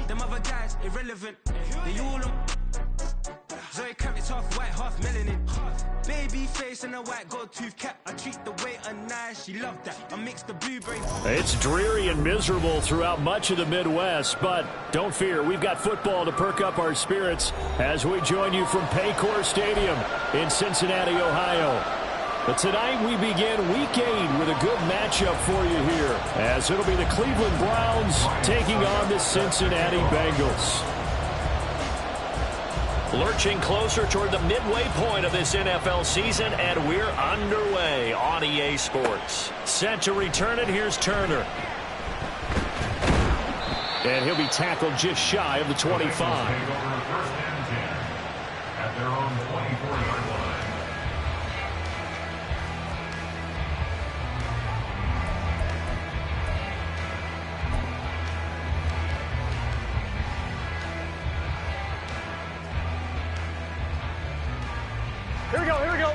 Them other guys, irrelevant. They all Zoe Kravitz half white, half melanin. Baby face and a white gold tooth cap. I treat the waiter nice, she loved that. I mix the blueberry. It's dreary and miserable throughout much of the Midwest, but don't fear, we've got football to perk up our spirits as we join you from Paycor Stadium in Cincinnati, Ohio. But tonight we begin Week 8 with a good matchup for you here, as it'll be the Cleveland Browns taking on the Cincinnati Bengals. Lurching closer toward the midway point of this NFL season, and we're underway on EA Sports. Set to return it, here's Turner. And he'll be tackled just shy of the 25. At their own 24-yard line. Here we go, here we go.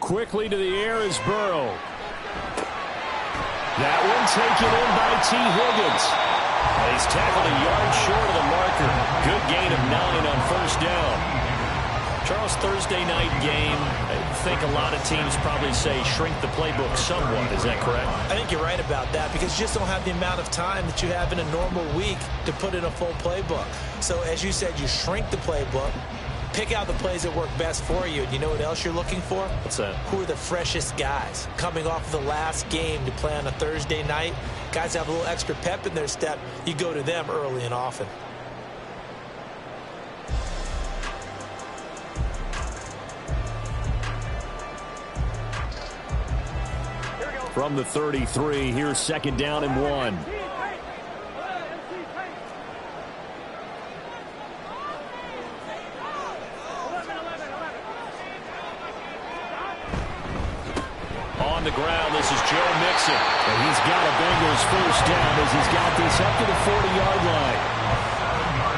Quickly to the air is Burrow. That one taken in by T. Higgins. He's tackled a yard short of the marker. Good gain of 9 on first down. Charles, Thursday night game, I think a lot of teams probably say shrink the playbook somewhat. Is that correct? I think you're right about that because you just don't have the amount of time that you have in a normal week to put in a full playbook. So as you said, you shrink the playbook, pick out the plays that work best for you. And you know what else you're looking for? What's that? Who are the freshest guys coming off the last game to play on a Thursday night? Guys have a little extra pep in their step. You go to them early and often. From the 33, here's second down and 1. On the ground, this is Joe Mixon. And he's got a Bengals first down as he's got this up to the 40-yard line.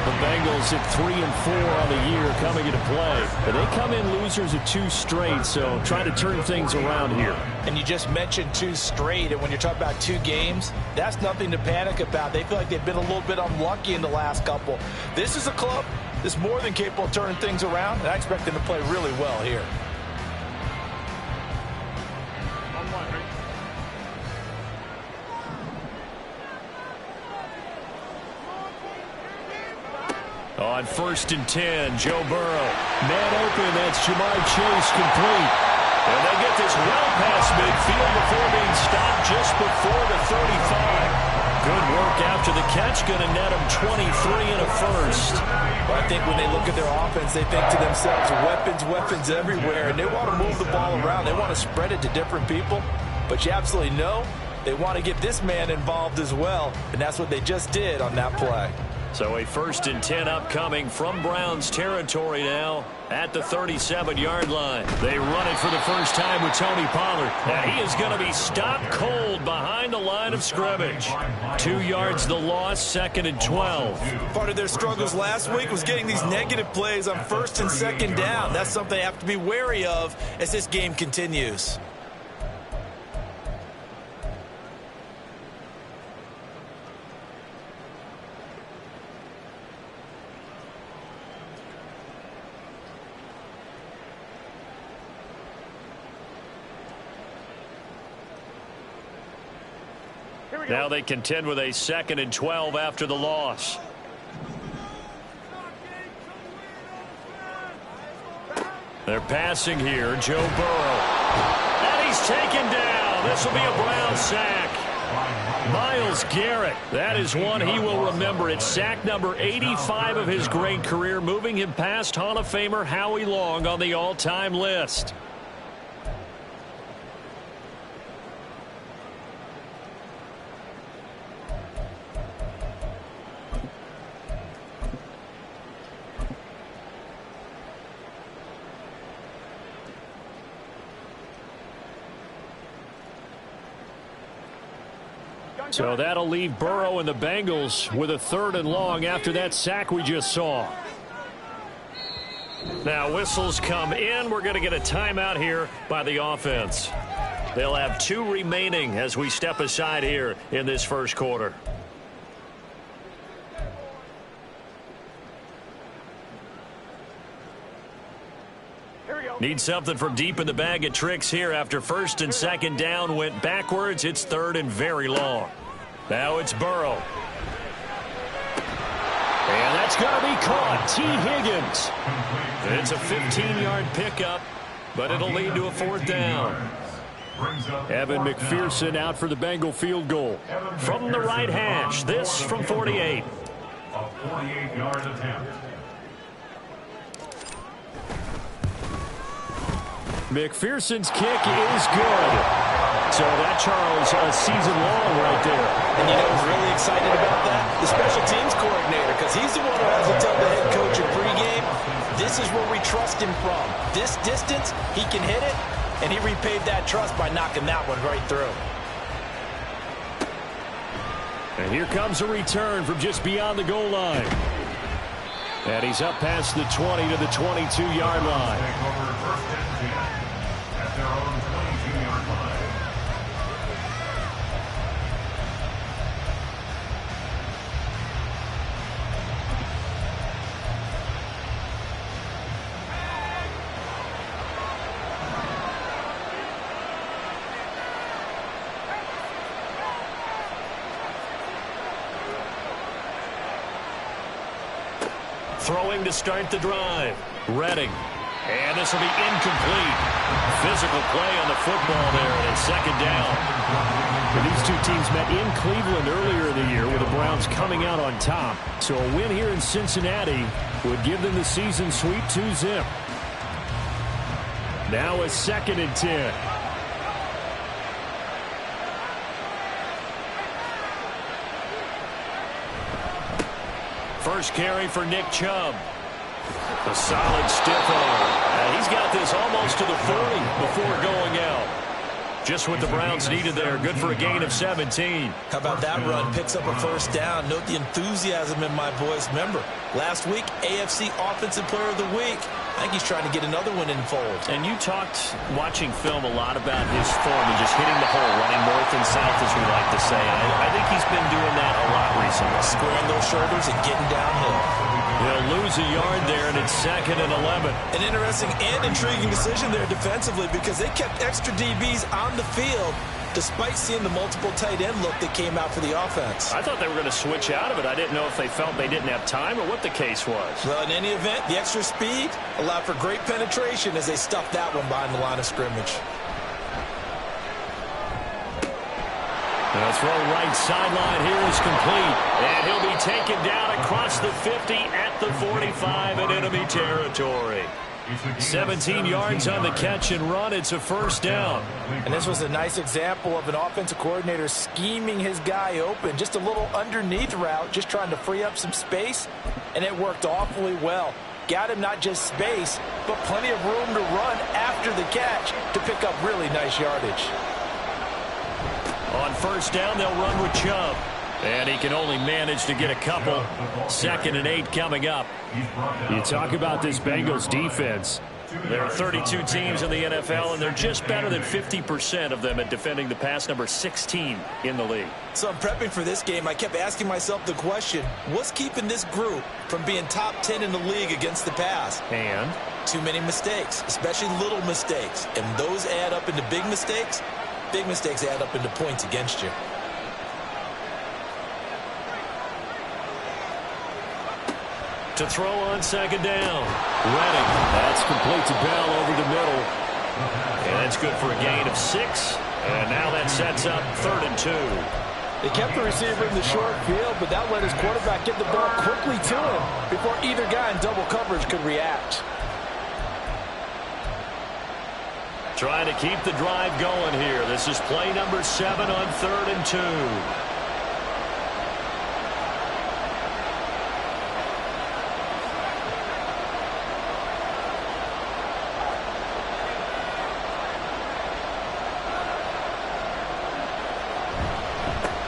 The Bengals at 3-4 on the year coming into play. But they come in losers of 2 straight, so trying to turn things around here. And you just mentioned 2 straight, and when you're talking about 2 games, that's nothing to panic about. They feel like they've been a little bit unlucky in the last couple. This is a club that's more than capable of turning things around, and I expect them to play really well here. On first and 10, Joe Burrow. Man open, that's Ja'Marr Chase complete. And they get this well past midfield before being stopped just before the 35. Good work after the catch, going to net them 23 and a first. Well, I think when they look at their offense, they think to themselves, weapons everywhere, and they want to move the ball around. They want to spread it to different people, but you absolutely know they want to get this man involved as well, and that's what they just did on that play. So a first and 10 upcoming from Browns territory now at the 37-yard line. They run it for the first time with Tony Pollard. And he is going to be stopped cold behind the line of scrimmage. 2 yards the loss, second and 12. Part of their struggles last week was getting these negative plays on first and second down. That's something they have to be wary of as this game continues. Now they contend with a second and 12 after the loss. They're passing here, Joe Burrow. And he's taken down. This will be a Brown sack. Myles Garrett, that is one he will remember. It's sack number 85 of his great career, moving him past Hall of Famer Howie Long on the all-time list. So that'll leave Burrow and the Bengals with a third and long after that sack we just saw. Now whistles come in. We're going to get a timeout here by the offense. They'll have 2 remaining as we step aside here in this first quarter. Need something from deep in the bag of tricks here after first and second down went backwards. It's third and very long. Now it's Burrow. And that's going to be caught. T. Higgins. It's a 15-yard pickup, but it'll lead to a 4th down. Evan McPherson out for the Bengal field goal. From the right hash, this from 48. A 48-yard attempt. McPherson's kick is good. So that, Charles, a season long right there. And you know who's really excited about that? The special teams coordinator, because he's the one who has to tell the head coach in pregame, this is where we trust him from. This distance, he can hit it, and he repaid that trust by knocking that one right through. And here comes a return from just beyond the goal line. And he's up past the 20 to the 22-yard line. Take over first and 10 at their own 22-yard line. Throwing to start the drive. Redding. And this will be incomplete. Physical play on the football there, and it's second down. These two teams met in Cleveland earlier in the year with the Browns coming out on top. So a win here in Cincinnati would give them the season sweep 2-zip. Now a 2nd and 10. First carry for Nick Chubb. A solid stiff arm. And he's got this almost to the 40 before going out. Just what the Browns needed there. Good for a gain of 17. How about that run? Picks up a first down. Note the enthusiasm in my voice. Remember, last week, AFC Offensive Player of the Week. I think he's trying to get another one in fold. And you talked, watching film, a lot about his form and just hitting the hole, running north and south, as we like to say. And I think he's been doing that a lot recently. Squaring those shoulders and getting downhill. He'll lose a yard there, and it's 2nd and 11. An interesting and intriguing decision there defensively, because they kept extra DBs on the field despite seeing the multiple tight end look that came out for the offense. I thought they were going to switch out of it. I didn't know if they felt they didn't have time or what the case was. Well, in any event, the extra speed allowed for great penetration as they stuffed that one behind the line of scrimmage. The throw right sideline here is complete. And he'll be taken down across the 50 at the 45 in enemy territory. 17 yards on the catch and run. It's a first down. And this was a nice example of an offensive coordinator scheming his guy open. Just a little underneath route, just trying to free up some space. And it worked awfully well. Got him not just space, but plenty of room to run after the catch to pick up really nice yardage. On first down, they'll run with Chubb. And he can only manage to get a couple. 2nd and 8 coming up. You talk about this Bengals defense. There are 32 teams in the NFL, and they're just better than 50% of them at defending the pass, number 16 in the league. So I'm prepping for this game. I kept asking myself the question, what's keeping this group from being top 10 in the league against the pass? And too many mistakes, especially little mistakes. And those add up into big mistakes. Big mistakes add up into points against you. to throw on second down. Redding. That's complete to Bell over the middle. And that's good for a gain of 6. And now that sets up 3rd and 2. They kept the receiver in the short field, but that let his quarterback get the ball quickly to him before either guy in double coverage could react. Trying to keep the drive going here. This is play number 7 on 3rd and 2.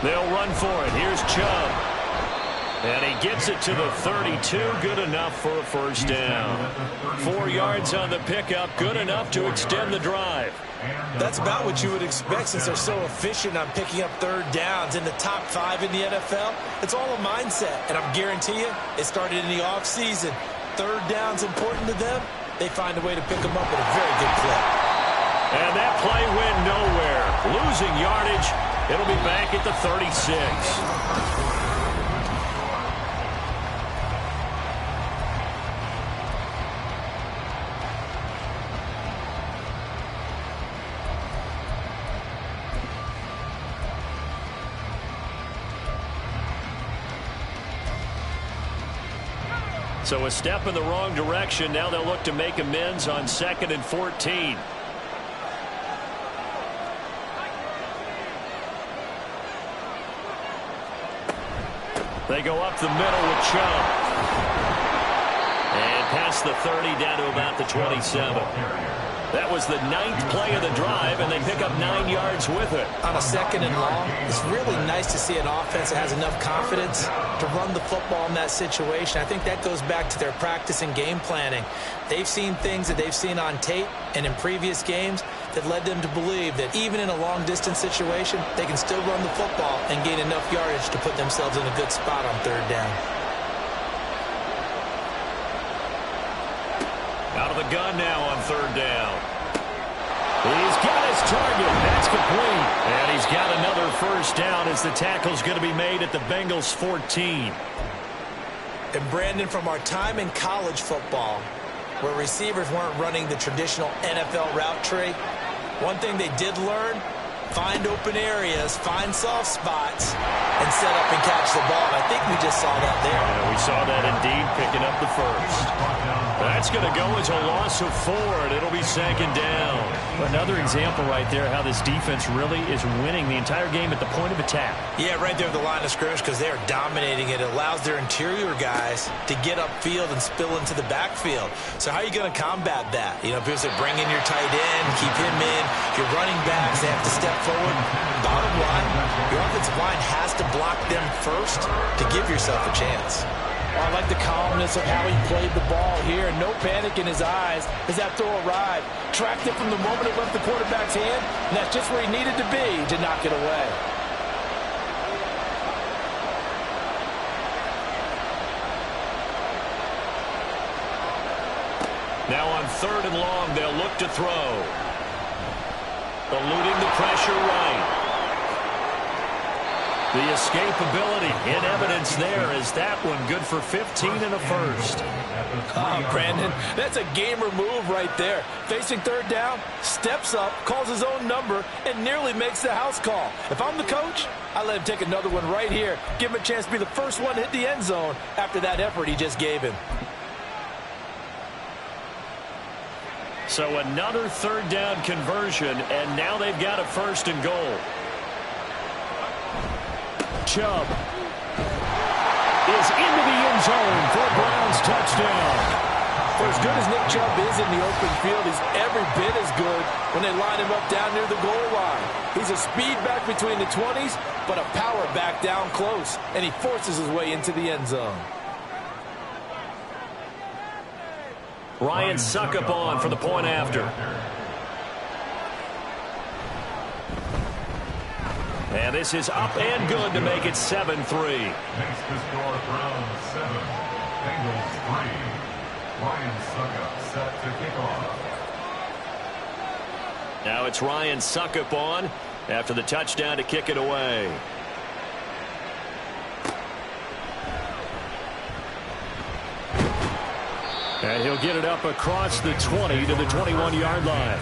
They'll run for it. Here's Chubb. And he gets it to the 32. Good enough for a first down. 4 yards on the pickup. Good enough to extend the drive. That's about what you would expect since they're so efficient on picking up third downs. In the top 5 in the NFL, it's all a mindset. And I guarantee you, it started in the offseason. Third down's important to them. They find a way to pick them up at a very good clip. And that play went nowhere. Losing yardage. It'll be back at the 36. So a step in the wrong direction. Now they'll look to make amends on 2nd and 14. They go up the middle with Chubb. And past the 30 down to about the 27. That was the 9th play of the drive, and they pick up 9 yards with it. On a 2nd and long, it's really nice to see an offense that has enough confidence to run the football in that situation. I think that goes back to their practice and game planning. They've seen things that they've seen on tape and in previous games that led them to believe that even in a long-distance situation, they can still run the football and gain enough yardage to put themselves in a good spot on third down. Out of the gun now on third down. He's got his target. That's complete. And he's got another first down as the tackle's going to be made at the Bengals 14. And Brandon, from our time in college football, where receivers weren't running the traditional NFL route tree, one thing they did learn, find open areas, find soft spots, and set up and catch the ball. And I think we just saw that there. Yeah, we saw that indeed, picking up the first. That's going to go as a loss of 4, and it'll be 2nd down. Another example right there how this defense really is winning the entire game at the point of attack. Yeah, right there at the line of scrimmage because they're dominating it. It allows their interior guys to get upfield and spill into the backfield. So how are you going to combat that? You know, people say bring in your tight end, keep him in. Your running backs, they have to step forward. Bottom line, your offensive line has to block them first to give yourself a chance. I like the calmness of how he played the ball here. No panic in his eyes as that throw arrived. Tracked it from the moment it left the quarterback's hand, and that's just where he needed to be to knock it away. Now on 3rd and long, they'll look to throw. Eluding the pressure right. The escapability in evidence there. Is that one good for 15 and a first? Oh, Brandon, that's a gamer move right there. Facing third down, steps up, calls his own number, and nearly makes the house call. If I'm the coach, I let him take another one right here. Give him a chance to be the first one to hit the end zone after that effort he just gave him. So another third down conversion, and now they've got a 1st and goal. Chubb is into the end zone for a Browns touchdown. For as good as Nick Chubb is in the open field, he's every bit as good when they line him up down near the goal line. He's a speed back between the 20s, but a power back down close, and he forces his way into the end zone. Ryan Succop on for the point after. And this is up and good to make it 7-3. Makes the score Browns 7, Bengals 3. Ryan Succop set to kick off. Now it's Ryan Succop on after the touchdown to kick it away. And he'll get it up across the 20 to the 21-yard line.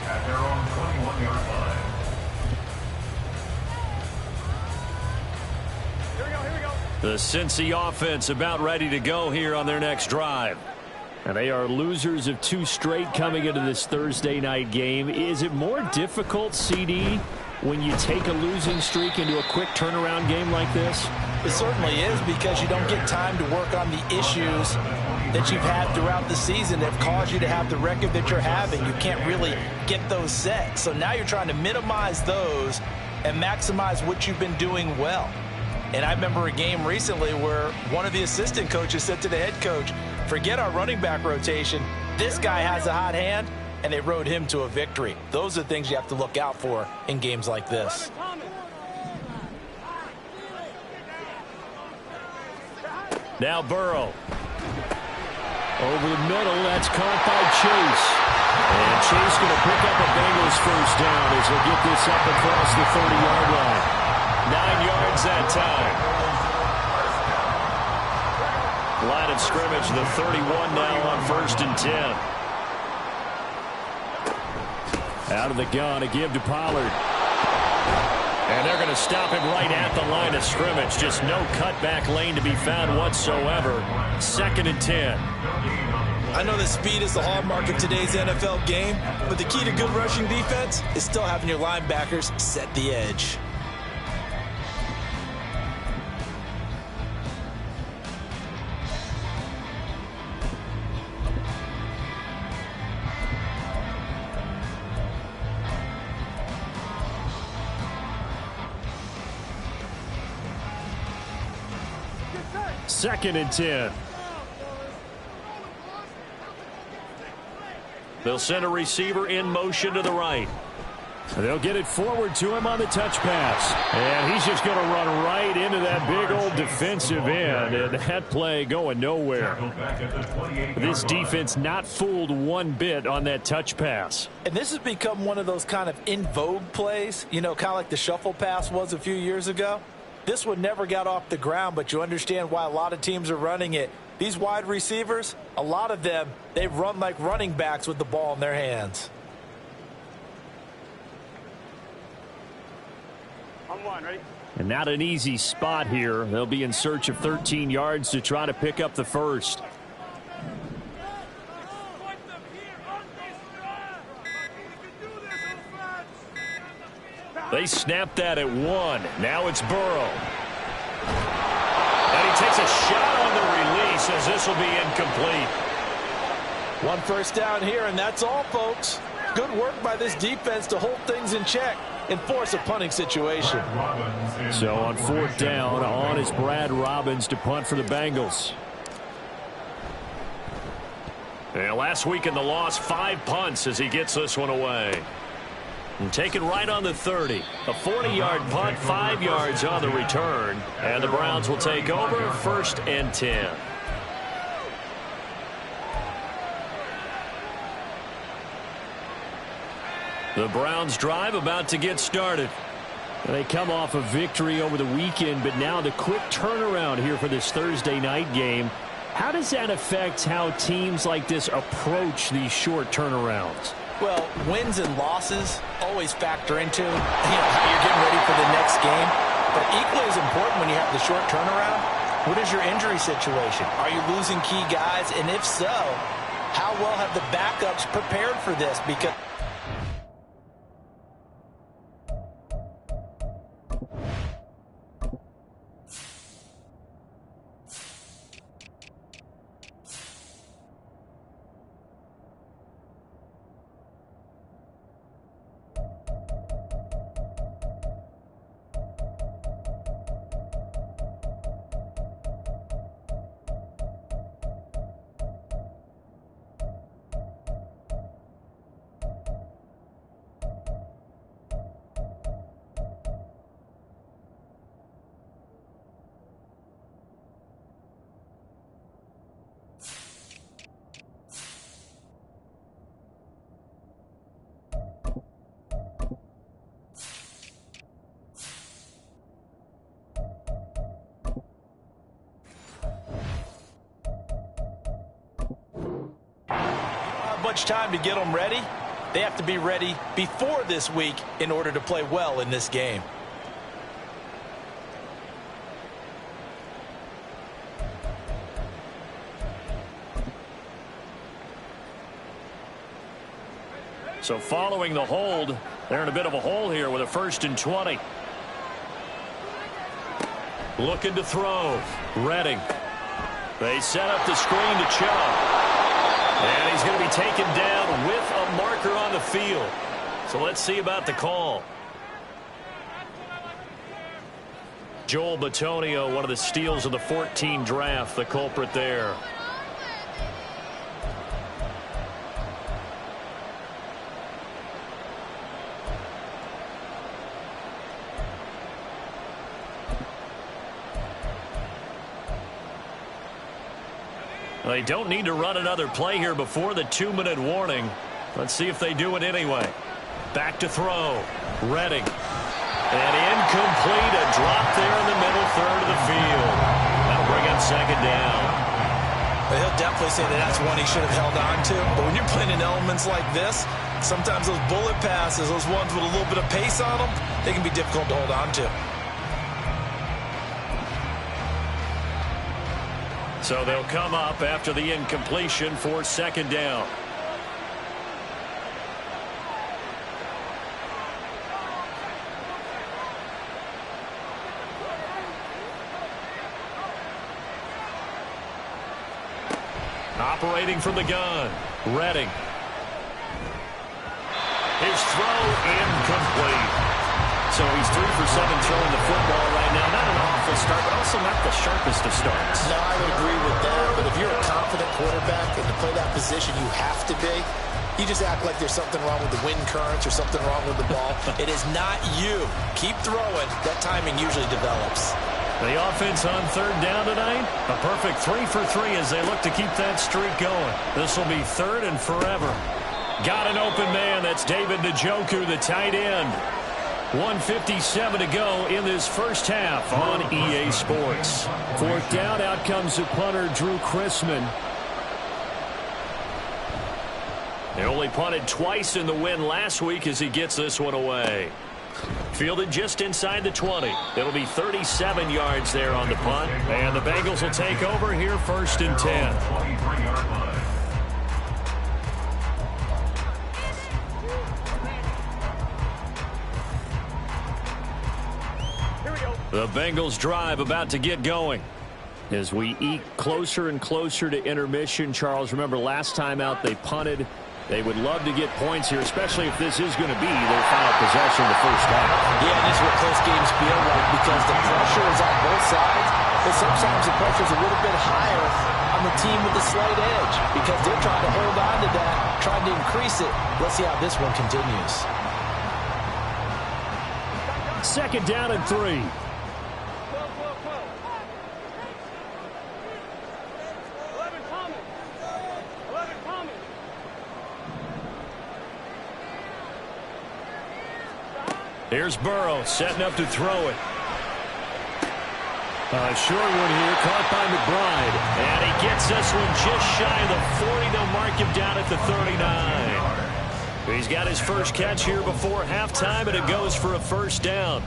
At their own 21-yard line. The Cincy offense about ready to go here on their next drive. And they are losers of 2 straight coming into this Thursday night game. Is it more difficult, CD, when you take a losing streak into a quick turnaround game like this? It certainly is, because you don't get time to work on the issues that you've had throughout the season that have caused you to have the record that you're having. You can't really get those set. So now you're trying to minimize those and maximize what you've been doing well. And I remember a game recently where one of the assistant coaches said to the head coach, forget our running back rotation. This guy has a hot hand, and they rode him to a victory. Those are the things you have to look out for in games like this. Now Burrow. Over the middle, that's caught by Chase. And Chase going to pick up a Bengals first down as he'll get this up across the 30-yard line. 9 yards that time. Line of scrimmage, the 31 now on 1st and 10. Out of the gun, a give to Pollard. And they're going to stop him right at the line of scrimmage. Just no cutback lane to be found whatsoever. 2nd and 10. I know that speed is the hallmark of today's NFL game, but the key to good rushing defense is still having your linebackers set the edge. Second and 10. They'll send a receiver in motion to the right. They'll get it forward to him on the touch pass. And he's just going to run right into that big old defensive end. And that play going nowhere. This defense not fooled one bit on that touch pass. And this has become one of those kind of in vogue plays, you know, kind of like the shuffle pass was a few years ago. This one never got off the ground, but you understand why a lot of teams are running it. These wide receivers, a lot of them, they run like running backs with the ball in their hands. On one, ready? And not an easy spot here. They'll be in search of 13 yards to try to pick up the first. They snapped that at 1. Now it's Burrow. And he takes a shot on the release as this will be incomplete. 1 first down here, and that's all, folks. Good work by this defense to hold things in check and force a punting situation. So on 4th down, on is Brad Robbins to punt for the Bengals. And last week in the loss, 5 punts as he gets this one away. And taken right on the 30. A 40-yard punt, 5 yards on the return. And the Browns will take over 1st and 10. The Browns drive about to get started. They come off a victory over the weekend, but now the quick turnaround here for this Thursday night game. How does that affect how teams like this approach these short turnarounds? Well, wins and losses always factor into how you're getting ready for the next game. But equally as important when you have the short turnaround, what is your injury situation? Are you losing key guys? And if so, how well have the backups prepared for this? Because much time to get them ready. They have to be ready before this week in order to play well in this game. So following the hold, they're in a bit of a hole here with a 1st and 20. Looking to throw. Redding. They set up the screen to Chubb. And he's going to be taken down with a marker on the field. So let's see about the call. Joel Bitonio, one of the steals of the 14 draft, the culprit there. They don't need to run another play here before the 2-minute warning. Let's see if they do it anyway. Back to throw. Redding. And incomplete. A drop there in the middle third of the field. That'll bring up second down. But he'll definitely say that that's one he should have held on to. But when you're playing in elements like this, sometimes those bullet passes, those ones with a little bit of pace on them, they can be difficult to hold on to. So they'll come up after the incompletion for second down. Operating from the gun, Redding. His throw incomplete. So he's 3 for 7 throwing the football right now. Not an awful start, but also not the sharpest of starts. No, I would agree with that. But if you're a confident quarterback and to play that position, you have to be. You just act like there's something wrong with the wind currents or something wrong with the ball. It is not you. Keep throwing. That timing usually develops. The offense on third down tonight, a perfect 3 for 3 as they look to keep that streak going. This will be third and forever. Got an open man. That's David Njoku, the tight end. 1:57 to go in this first half on EA Sports. Fourth down, out comes the punter, Drew Chrisman. They only punted twice in the win last week as he gets this one away. Fielded just inside the 20. It'll be 37 yards there on the punt. And the Bengals will take over here first and 10. The Bengals drive about to get going. As we eke closer and closer to intermission, Charles, remember last time out they punted. They would love to get points here, especially if this is going to be their final possession of the first half. Yeah, and this is what close games feel like because the pressure is on both sides. But sometimes the pressure is a little bit higher on the team with the slight edge because they're trying to hold on to that, trying to increase it. Let's see how this one continues. Second down and 3. Here's Burrow setting up to throw it. A short one here, caught by McBride. And he gets this one just shy of the 40. They'll mark him down at the 39. He's got his first catch here before halftime, and it goes for a first down.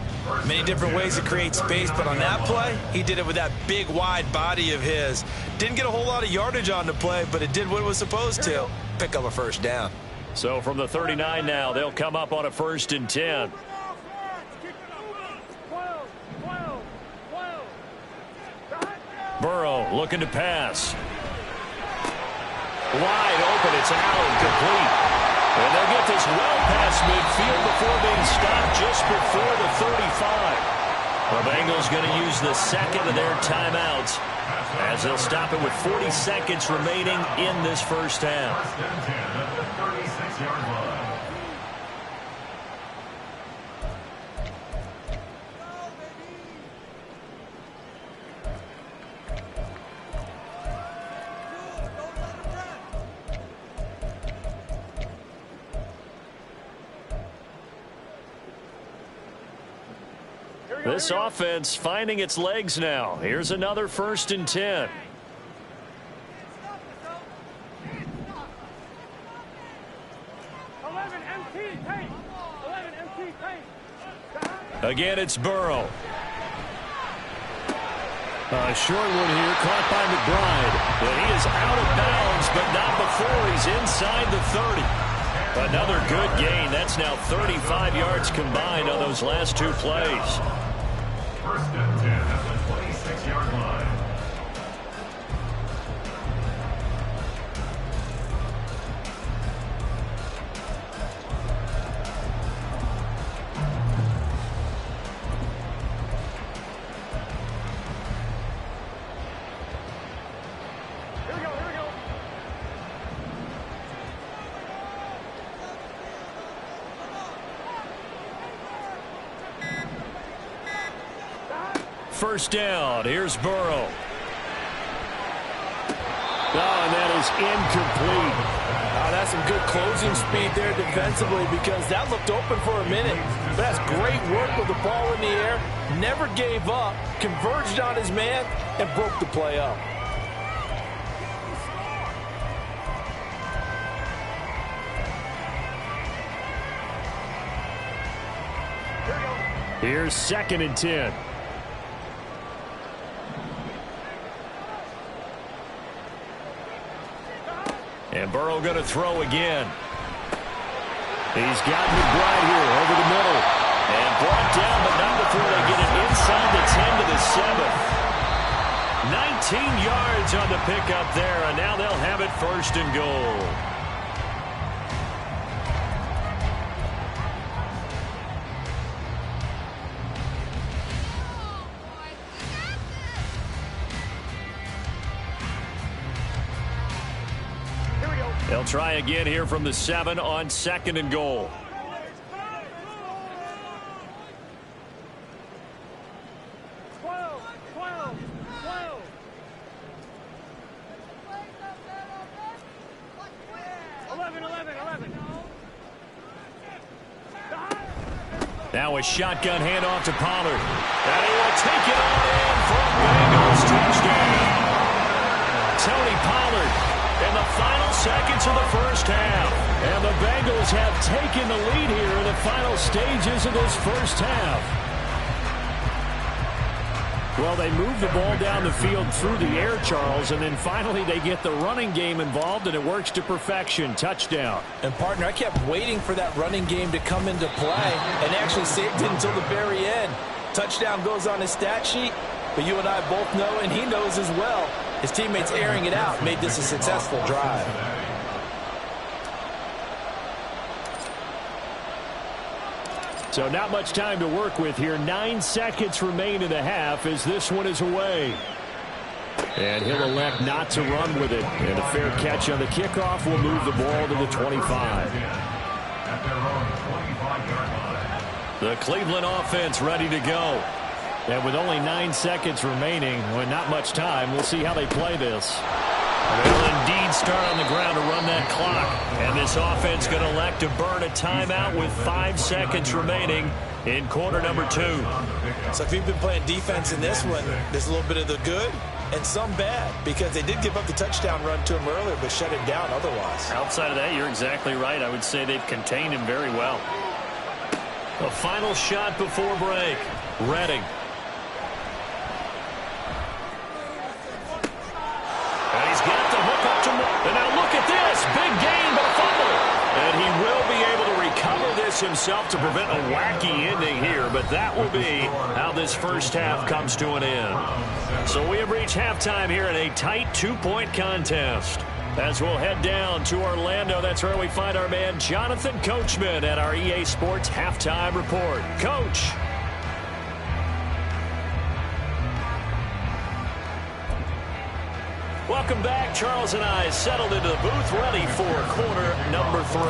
Many different ways to create space, but on that play, he did it with that big, wide body of his. Didn't get a whole lot of yardage on the play, but it did what it was supposed to. Pick up a first down. So from the 39 now, they'll come up on a first and 10. Burrow looking to pass. Wide open, it's out and complete. And they'll get this well past midfield before being stopped just before the 35. The Bengals going to use the second of their timeouts as they'll stop it with 40 seconds remaining in this first half. This offense finding its legs now. Here's another first and 10. Again, it's Burrow. A short one here, caught by McBride. And he is out of bounds, but not before he's inside the 30. Another good gain. That's now 35 yards combined on those last two plays. First and 10 at the 26-yard line. first down. Here's Burrow. Oh, and that is incomplete. Oh, that's some good closing speed there defensively because that looked open for a minute. But that's great work with the ball in the air. Never gave up, converged on his man, and broke the play up. Here's 2nd and 10. And Burrow going to throw again. He's got McBride here over the middle. And brought down, but not before they get it inside the 10 to the 7. 19 yards on the pickup there, and now they'll have it 1st and goal. They'll try again here from the 7 on 2nd and goal. Now a shotgun handoff to Pollard. And he will take it on in for a Bengals touchdown. Tony Pollard in the final seconds of the first half. And the Bengals have taken the lead here in the final stages of this first half. Well, they move the ball down the field through the air, Charles, and then finally they get the running game involved, and it works to perfection. Touchdown. And, partner, I kept waiting for that running game to come into play and actually saved it until the very end. Touchdown goes on his stat sheet, but you and I both know, and he knows as well, his teammates airing it out made this a successful drive. So not much time to work with here. 9 seconds remain in the half as this one is away. And he'll elect not to run with it. And a fair catch on the kickoff will move the ball to the 25. The Cleveland offense ready to go. And with only 9 seconds remaining, with not much time, we'll see how they play this. They'll indeed start on the ground to run that clock. And this offense going to elect to burn a timeout with 5 seconds remaining in quarter number 2. So if you've been playing defense in this one, there's a little bit of the good and some bad, because they did give up the touchdown run to him earlier, but shut it down otherwise. Outside of that, you're exactly right. I would say they've contained him very well. The final shot before break. Redding. And he's got the hook up to Moore. And now look at this. Big gain, but a fumble. And he will be able to recover this himself to prevent a wacky ending here. But that will be how this first half comes to an end. So we have reached halftime here in a tight 2-point contest. As we'll head down to Orlando, that's where we find our man Jonathan Coachman at our EA Sports Halftime Report. Coach. Welcome back. Charles and I settled into the booth ready for quarter number 3.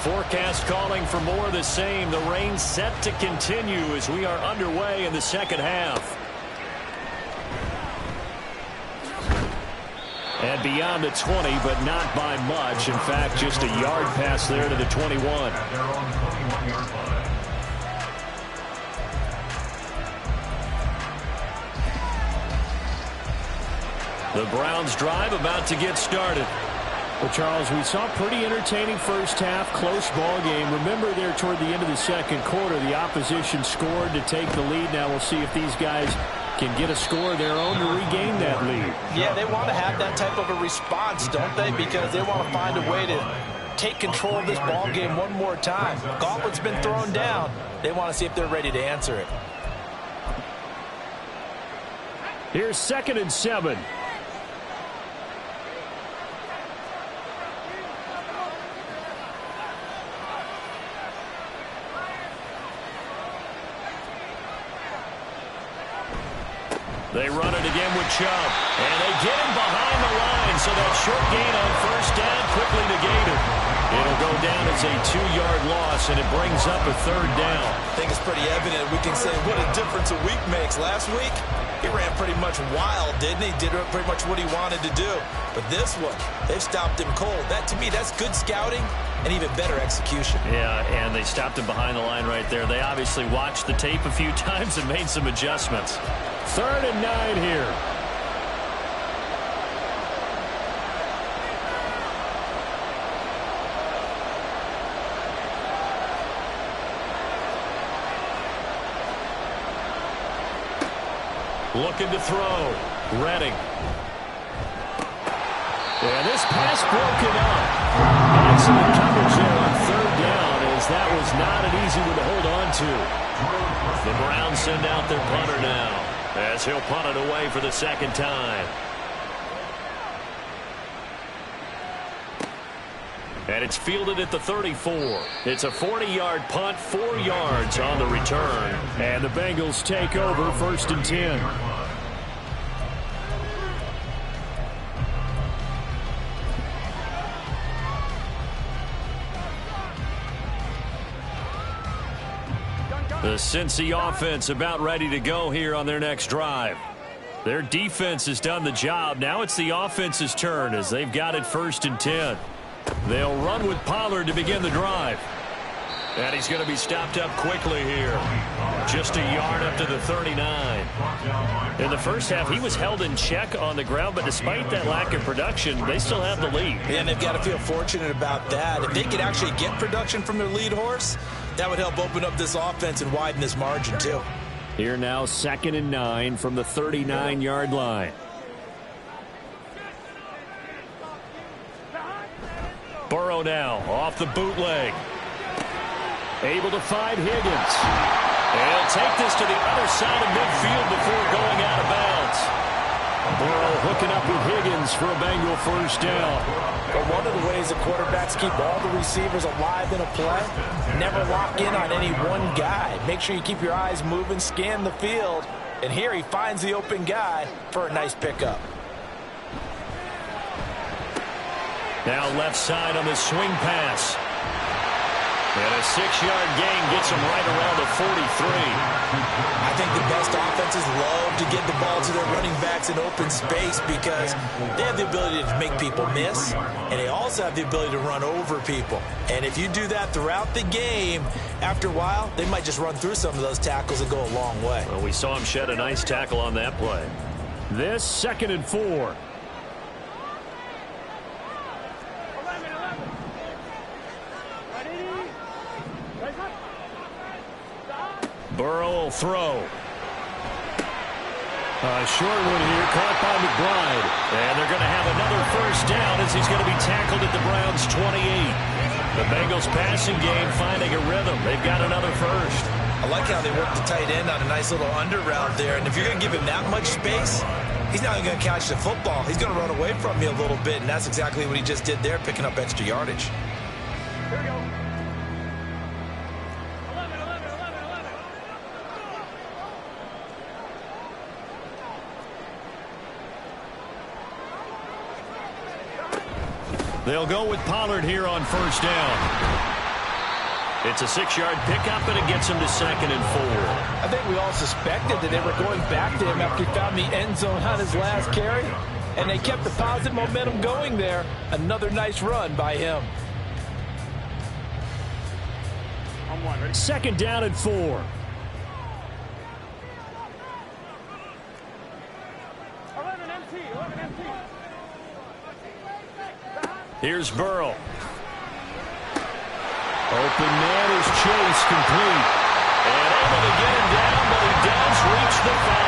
Forecast calling for more of the same. The rain set to continue as we are underway in the second half. And beyond the 20, but not by much. In fact, just a yard pass there to the 21. The Browns drive about to get started. Well, Charles, we saw a pretty entertaining first half, close ball game. Remember there toward the end of the second quarter, the opposition scored to take the lead. Now we'll see if these guys can get a score of their own to regain that lead. Yeah, they want to have that type of a response, don't they? Because they want to find a way to take control of this ball game one more time. Gauntlet's been thrown down. They want to see if they're ready to answer it. Here's 2nd and 7. They run it again with Chubb. And they get him behind the line, so that short gain on first down quickly negated. It'll go down as a 2-yard loss, and it brings up a 3rd down. I think it's pretty evident. We can say what a difference a week makes. Last week, he ran pretty much wild, didn't he? Did pretty much what he wanted to do. But this one, they've stopped him cold. That, to me, that's good scouting and even better execution. Yeah, and they stopped him behind the line right there. They obviously watched the tape a few times and made some adjustments. 3rd and 9 here. Looking to throw. Redding. And this pass broken up. Excellent coverage there on 3rd down, as that was not an easy one to hold on to. The Browns send out their punter now, as he'll punt it away for the 2nd time. And it's fielded at the 34. It's a 40-yard punt, 4 yards on the return. And the Bengals take over 1st and 10. The Cincy offense about ready to go here on their next drive. Their defense has done the job. Now it's the offense's turn as they've got it 1st and 10. They'll run with Pollard to begin the drive. And he's going to be stopped up quickly here. Just a yard up to the 39. In the first half, he was held in check on the ground, but despite that lack of production, they still have the lead. And they've got to feel fortunate about that. If they could actually get production from their lead horse, that would help open up this offense and widen this margin, too. Here now, 2nd and 9 from the 39-yard line. Burrow now off the bootleg. Able to find Higgins. And he'll take this to the other side of midfield before going out of bounds. Burrow hooking up with Higgins for a Bengal 1st down. But one of the ways the quarterbacks keep all the receivers alive in a play, never lock in on any one guy. Make sure you keep your eyes moving, scan the field. And here he finds the open guy for a nice pickup. Now left side on the swing pass. And a 6-yard gain gets him right around the 43. I think the best offenses love to get the ball to their running backs in open space because they have the ability to make people miss, and they also have the ability to run over people. And if you do that throughout the game, after a while, they might just run through some of those tackles and go a long way. Well, we saw him shed a nice tackle on that play. This 2nd and 4. Burrow will throw. A short one here, caught by McBride. And they're going to have another 1st down as he's going to be tackled at the Browns' 28. The Bengals passing game finding a rhythm. They've got another 1st. I like how they work the tight end on a nice little under route there. And if you're going to give him that much space, he's not even going to catch the football. He's going to run away from you a little bit, and that's exactly what he just did there, picking up extra yardage. Here we go. They'll go with Pollard here on 1st down. It's a 6-yard pickup, and it gets him to 2nd and 4. I think we all suspected that they were going back to him after he found the end zone on his last carry. And they kept the positive momentum going there. Another nice run by him. 2nd down and 4. 11 MT. Here's Burrow. Open man is Chase, complete. And able to get him down, but he does reach the 5.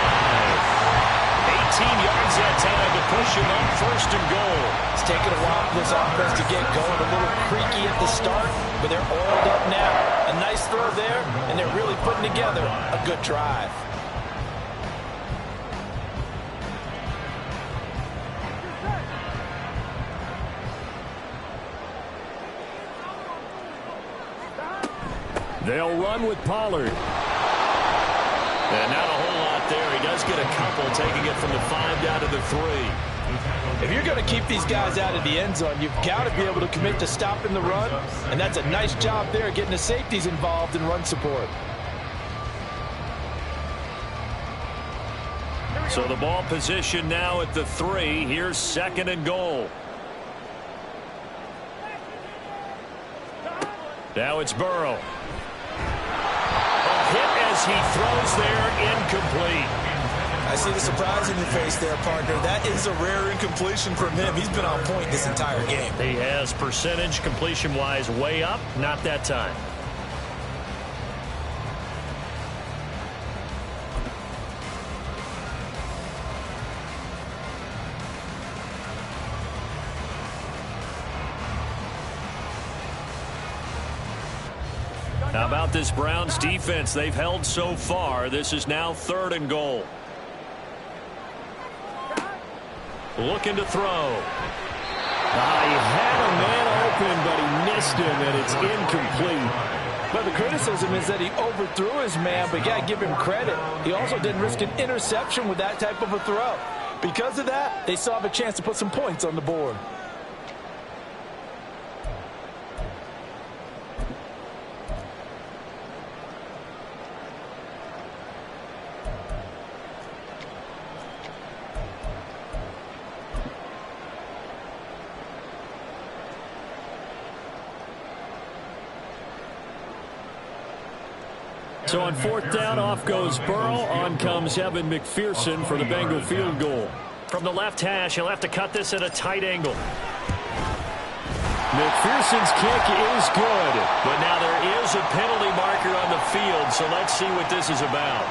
18 yards that time to push him up 1st and goal. It's taken a while for this offense to get going. A little creaky at the start, but they're oiled up now. A nice throw there, and they're really putting together a good drive. They'll run with Pollard. And not a whole lot there. He does get get a couple, taking it from the 5 down to the 3. If you're going to keep these guys out of the end zone, you've got to be able to commit to stopping the run, and that's a nice job there getting the safeties involved in run support. So the ball position now at the 3. Here's 2nd and goal. Now it's Burrow. A hit as he throws there, incomplete. I see the surprise in your face there, partner. That is a rare incompletion from him. He's been on point this entire game. He has percentage completion-wise way up, not that time. How about this Browns defense? They've held so far. This is now 3rd and goal. Looking to throw. He had a man open, but he missed him, and it's incomplete. But the criticism is that he overthrew his man, but you got to give him credit. He also didn't risk an interception with that type of a throw. Because of that, they still have a chance to put some points on the board. So on 4th down, off goes Burrow. On comes Evan McPherson for the Bengal field goal. From the left hash, he'll have to cut this at a tight angle. McPherson's kick is good. But now there is a penalty marker on the field, so let's see what this is about.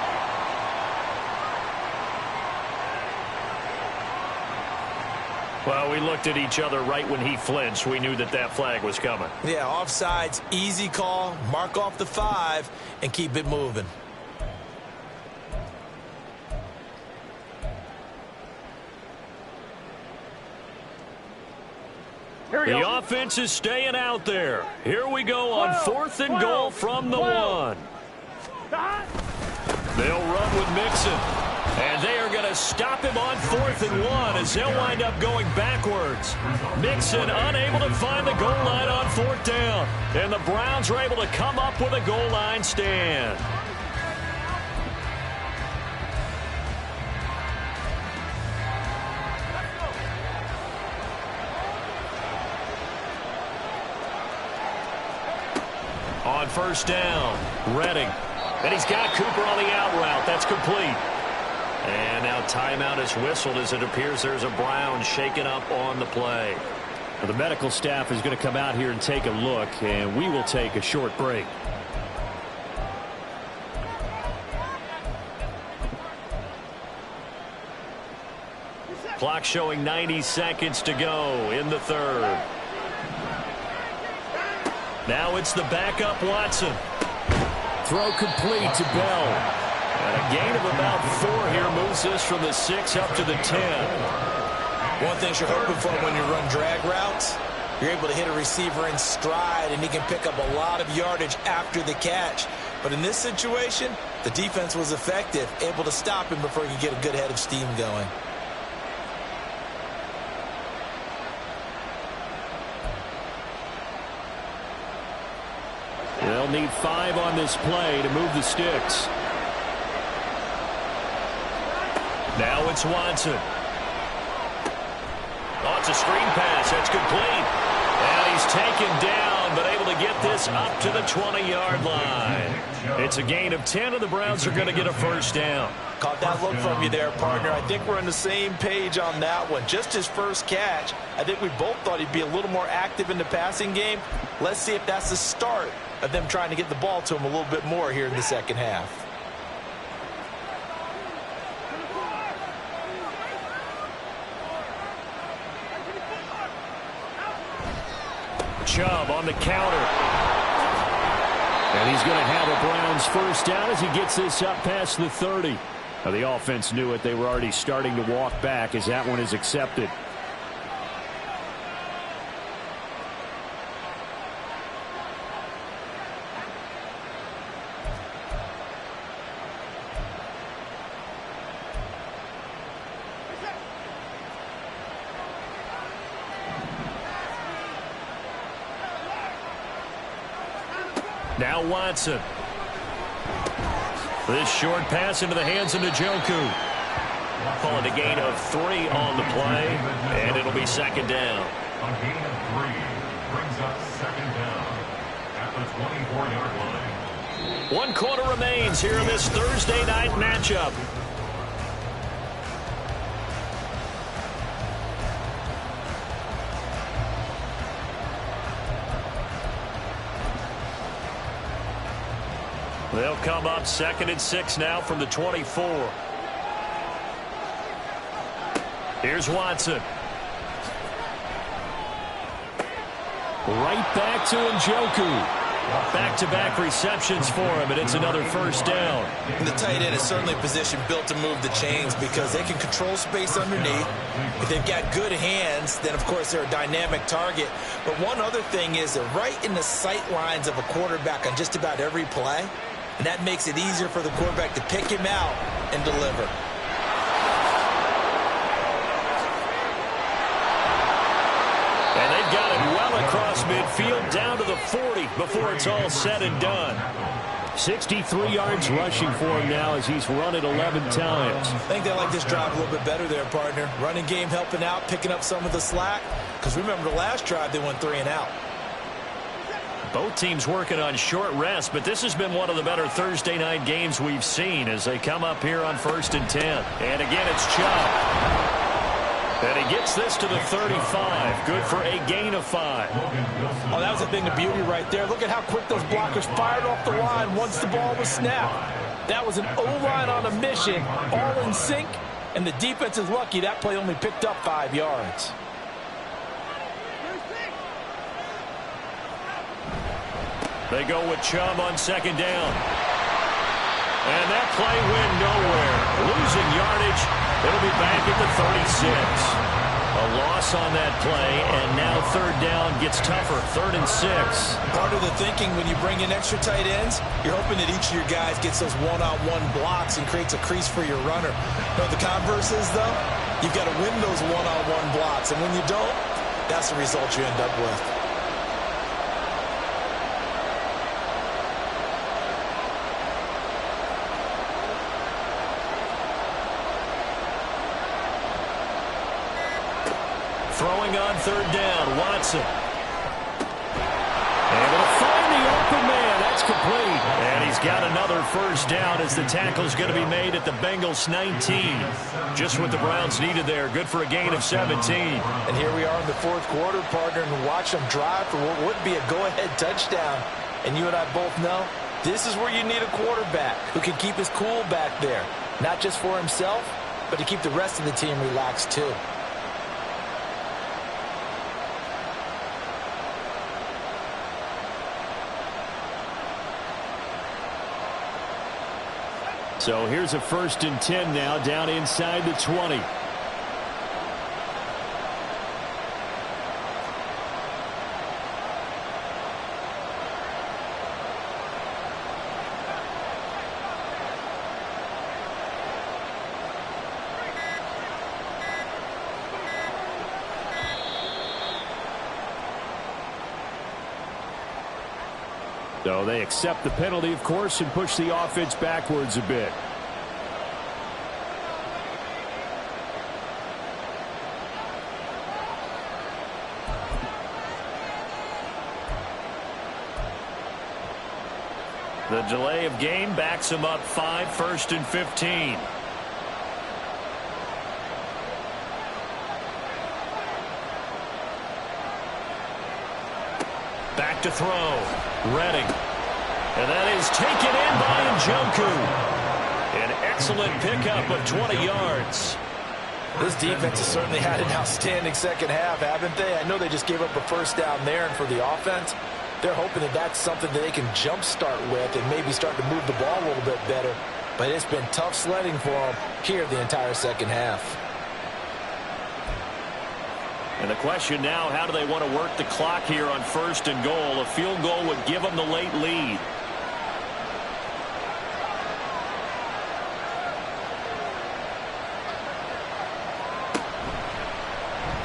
Well, we looked at each other right when he flinched. We knew that that flag was coming. Yeah, offsides, easy call. Mark off the 5 and keep it moving. The offense is staying out there. Here we go on 4th and goal from the 1. They'll run with Mixon. And they are going to stop him on 4th and 1 as they'll wind up going backwards. Mixon unable to find the goal line on 4th down. And the Browns are able to come up with a goal line stand. On 1st down, Redding. And he's got Cooper on the out route. That's complete. And now timeout is whistled as it appears there's a Brown shaken up on the play. Well, the medical staff is going to come out here and take a look, and we will take a short break. Clock showing 90 seconds to go in the 3rd. Now it's the backup Watson. Throw complete to Bell. And a gain of about 4 here moves this from the 6 up to the 10. One thing you're hoping for when you run drag routes, you're able to hit a receiver in stride, and he can pick up a lot of yardage after the catch. But in this situation, the defense was effective, able to stop him before he could get a good head of steam going. They'll need 5 on this play to move the sticks. Now it's Watson. Oh, it's a screen pass. That's complete. And he's taken down, but able to get this up to the 20-yard line. It's a gain of 10, and the Browns are going to get a 1st down. Caught that look from you there, partner. I think we're on the same page on that one. Just his first catch, I think we both thought he'd be a little more active in the passing game. Let's see if that's the start of them trying to get the ball to him a little bit more here in the second half. Chubb on the counter. And he's going to have a Browns 1st down as he gets this up past the 30. Now, the offense knew it. They were already starting to walk back as that one is accepted. Now Watson. This short pass into the hands of Njoku. Calling a gain of 3 on the play, and it'll be second down. A gain of 3 brings up second down at the 24-yard line. 1 quarter remains here in this Thursday night matchup. They'll come up 2nd and 6 now from the 24. Here's Watson. Right back to Njoku. Back-to-back receptions for him, and it's another first down. And the tight end is certainly a position built to move the chains because they can control space underneath. If they've got good hands, then, of course, they're a dynamic target. But one other thing is they're right in the sight lines of a quarterback on just about every play, and that makes it easier for the quarterback to pick him out and deliver. And they've got it well across midfield down to the 40 before it's all said and done. 63 yards rushing for him now as he's run it 11 times. I think they like this drive a little bit better there, partner. Running game helping out, picking up some of the slack. Because remember the last drive, they went 3 and out. Both teams working on short rest, but this has been one of the better Thursday night games we've seen as they come up here on 1st and 10. And again, it's Chubb. And he gets this to the 35. Good for a gain of 5. Oh, that was a thing of beauty right there. Look at how quick those blockers fired off the line once the ball was snapped. That was an O-line on a mission, all in sync, and the defense is lucky that play only picked up 5 yards. They go with Chubb on 2nd down. And that play went nowhere. Losing yardage. It'll be back at the 36. A loss on that play, and now 3rd down gets tougher. 3rd and 6. Part of the thinking when you bring in extra tight ends, you're hoping that each of your guys gets those one-on-one blocks and creates a crease for your runner. You know, the converse is, though, you've got to win those one-on-one blocks, and when you don't, that's the result you end up with. Throwing on 3rd down, Watson. Able to find the open man. That's complete. And he's got another first down as the tackle's going to be made at the Bengals 19. Just what the Browns needed there. Good for a gain of 17. And here we are in the 4th quarter, partner, and watch them drive for what would be a go-ahead touchdown. And you and I both know this is where you need a quarterback who can keep his cool back there. Not just for himself, but to keep the rest of the team relaxed too. So here's a 1st and 10 now down inside the 20. So they accept the penalty, of course, and push the offense backwards a bit. The delay of game backs him up 5, 1st and 15. Back to throw. Redding. And that is taken in by Njoku. An excellent pickup of 20 yards. This defense has certainly had an outstanding second half, haven't they? I know they just gave up a first down there, and for the offense, they're hoping that that's something that they can jumpstart with and maybe start to move the ball a little bit better. But it's been tough sledding for them here the entire second half. And the question now, how do they want to work the clock here on 1st and goal? A field goal would give them the late lead.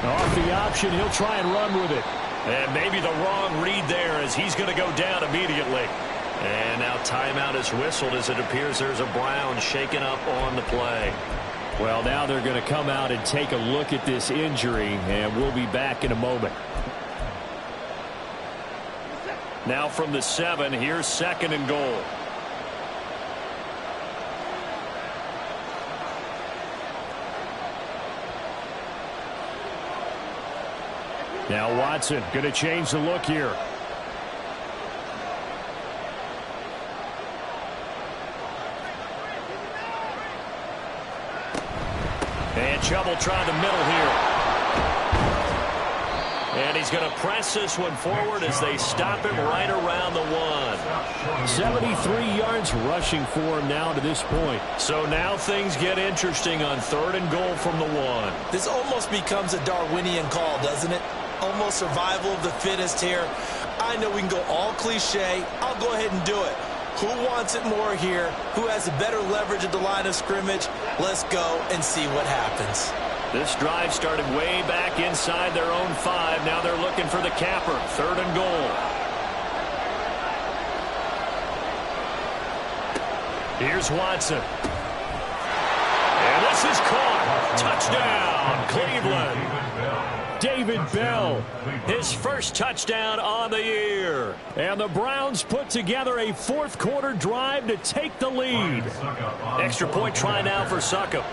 Off the option, he'll try and run with it. And maybe the wrong read there as he's going to go down immediately. And now timeout is whistled as it appears there's a Brown shaken up on the play. Well, now they're going to come out and take a look at this injury, and we'll be back in a moment. Now from the 7, here's 2nd and goal. Now Watson going to change the look here. And trouble trying the middle here. And he's going to press this one forward as they stop him right around the 1. 73 yards rushing for him now to this point. So now things get interesting on 3rd and goal from the 1. This almost becomes a Darwinian call, doesn't it? Almost survival of the fittest here. I know we can go all cliche. I'll go ahead and do it. Who wants it more here? Who has a better leverage at the line of scrimmage? Let's go and see what happens. This drive started way back inside their own 5. Now they're looking for the capper. 3rd and goal. Here's Watson. And this is caught. Touchdown, Cleveland. David Bell, his first touchdown on the year. And the Browns put together a 4th quarter drive to take the lead. Extra point try now for Succop.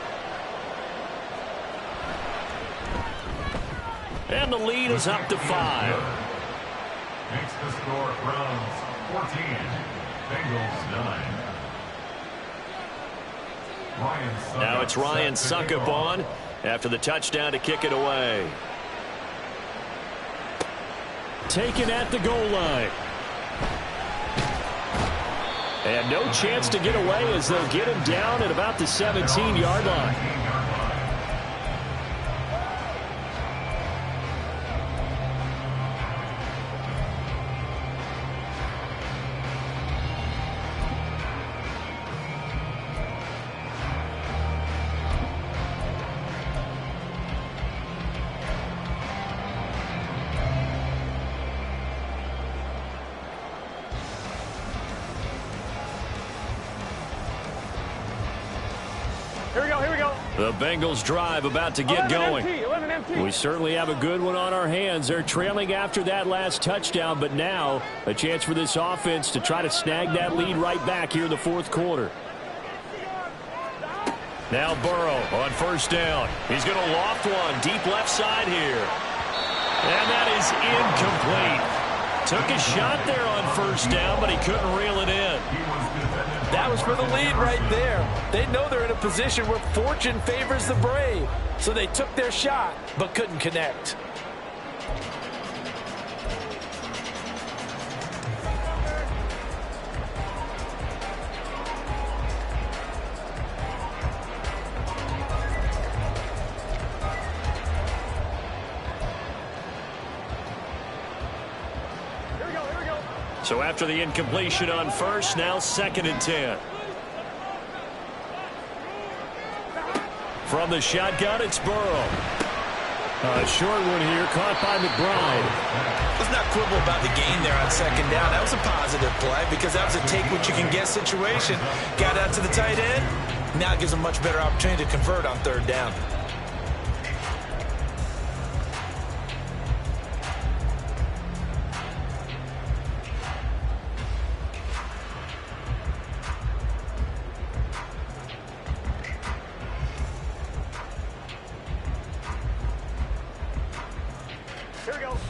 And the lead is up to 5. Makes the score Browns 14, Bengals 9. Now it's Ryan Succop on after the touchdown to kick it away. Taken at the goal line. And no chance to get away as they'll get him down at about the 17-yard line. The Bengals drive about to get going. We certainly have a good one on our hands. They're trailing after that last touchdown, but now a chance for this offense to try to snag that lead right back here in the 4th quarter. Now Burrow on 1st down. He's going to loft one deep left side here. And that is incomplete. Took a shot there on 1st down, but he couldn't reel it in. That was for the lead right there. They know they're in a position where fortune favors the brave. So they took their shot, but couldn't connect. So after the incompletion on 1st, now 2nd and 10. From the shotgun, it's Burrow. A short one here, caught by McBride. Let's not quibble about the gain there on 2nd down. That was a positive play because that was a take-what-you-can-get situation. Got out to the tight end. Now it gives them a much better opportunity to convert on 3rd down.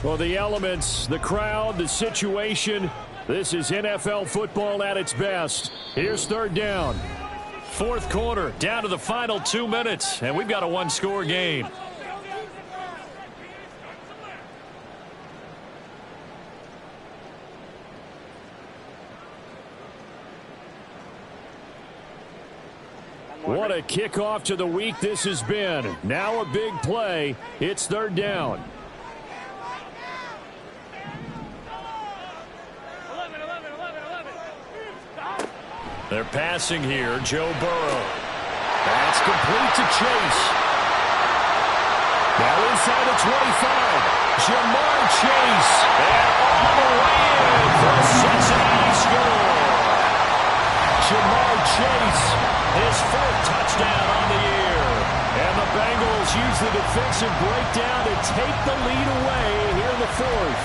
Well, the elements, the crowd, the situation, this is NFL football at its best. Here's 3rd down. 4th quarter, down to the final 2 minutes, and we've got a 1-score game. What a kickoff to the week this has been. Now a big play. It's 3rd down. They're passing here. Joe Burrow. That's complete to Chase. Now inside the 25. Jamar Chase. And all the way in for a Cincinnati score. Ja'Marr Chase. His 4th touchdown on the year. And the Bengals use the defensive breakdown to take the lead away here in the 4th.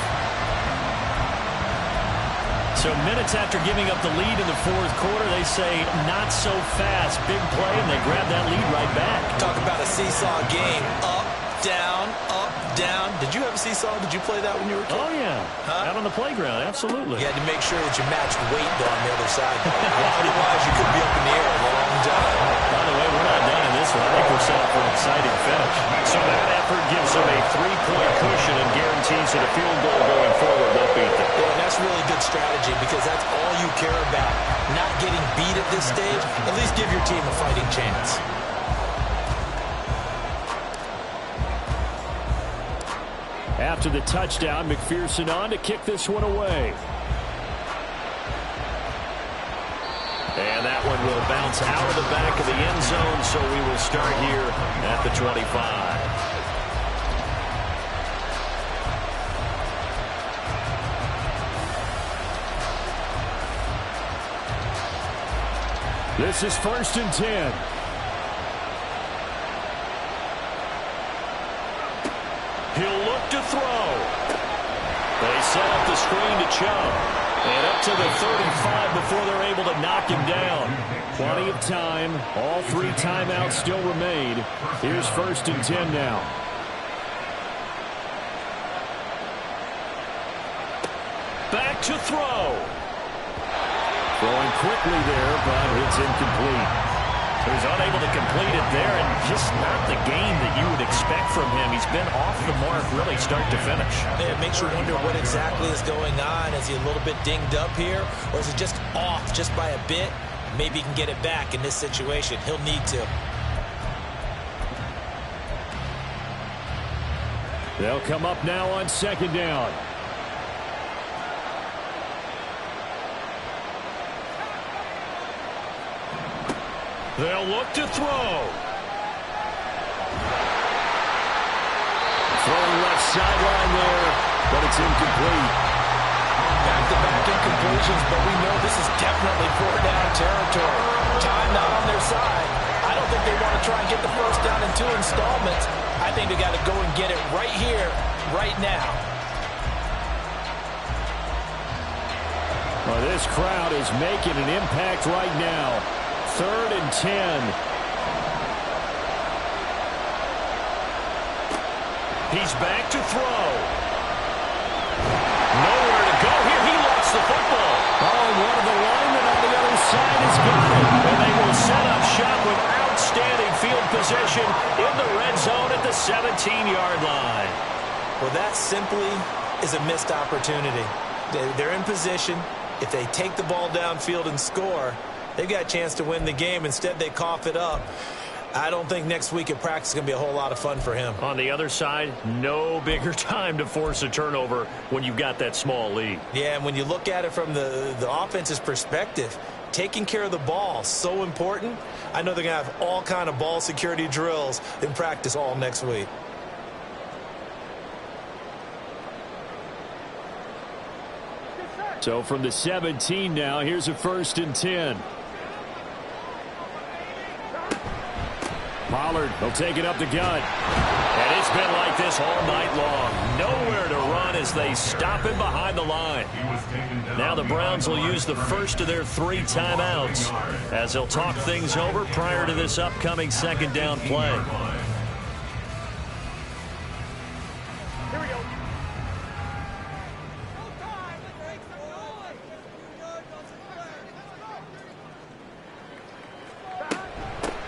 So minutes after giving up the lead in the 4th quarter, they say not so fast. Big play, and they grab that lead right back. Talk about a seesaw game. Up, down, up, down. Did you have a seesaw? Did you play that when you were a kid? Oh, yeah. Huh? Out on the playground, absolutely. You had to make sure that you matched weight, though, on the other side. Otherwise, you could be up in the air a long time. By the way, we're not done in this one. I think we're set up for an exciting finish. So that effort gives them a 3-point cushion and guarantees that a field goal going forward won't beat them. Yeah, and that's really good strategy because that's all you care about. Not getting beat at this stage. At least give your team a fighting chance. After the touchdown, McPherson on to kick this one away. And that one will bounce out of the back of the end zone, so we will start here at the 25. This is 1st and 10. He'll look to throw. They set up the screen to Chubb. And up to the 35 before they're able to knock him down. Plenty of time. All 3 timeouts still remain. Here's 1st and 10 now. Back to throw. Throwing quickly there, but it's incomplete. He was unable to complete it there, and just not the game that you would expect from him. He's been off the mark really start to finish. Yeah, it makes you wonder what exactly is going on. Is he a little bit dinged up here, or is it just off just by a bit? Maybe he can get it back in this situation. He'll need to. They'll come up now on 2nd down. They'll look to throw. Throwing left sideline there, but it's incomplete. Back-to-back incompletions, but we know this is definitely 4th-down territory. Time not on their side. I don't think they want to try and get the 1st down in 2 installments. I think they got to go and get it right here, right now. Well, this crowd is making an impact right now. 3rd and 10. He's back to throw. Nowhere to go here. He lost the football. Oh, one of the linemen on the other side has got it. And they will set up shop with outstanding field position in the red zone at the 17-yard line. Well, that simply is a missed opportunity. They're in position. If they take the ball downfield and score, they've got a chance to win the game. Instead, they cough it up. I don't think next week at practice is going to be a whole lot of fun for him. On the other side, no bigger time to force a turnover when you've got that small lead. Yeah, and when you look at it from the offense's perspective, taking care of the ball is so important. I know they're going to have all kind of ball security drills in practice all next week. So from the 17 now, here's a 1st and 10. Pollard will take it up the gut. And it's been like this all night long. Nowhere to run as they stop him behind the line. Now the Browns will use the first of their 3 timeouts as they'll talk things over prior to this upcoming 2nd down play.